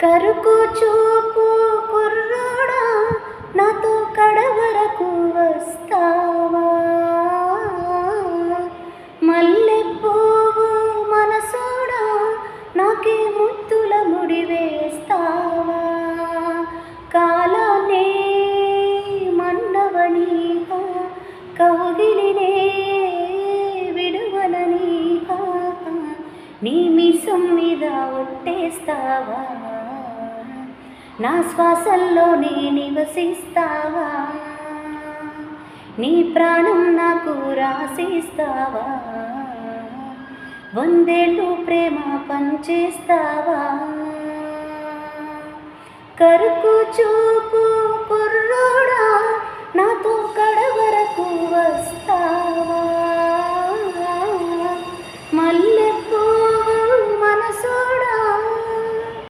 కరుకు చూపు కుర్రోడా నాతో కడవరకు వస్తావా? మల్లె పువ్వు మనసోడా నాకే ముద్దుల ముడి వేస్తావా? కాలాన్నే మన్నవనీహా కౌగిలినే విడువననీహా నీ మీసం మీద ఒట్టేస్తావా? నా శ్వాసల్లోనే నివసిస్తావా? నీ ప్రాణం నాకు రాసిస్తావా? వందేళ్ళు ప్రేమ పంచేస్తావా? కరుకు చూపు కుర్రోడా నాతో కడవరకు వస్తావా?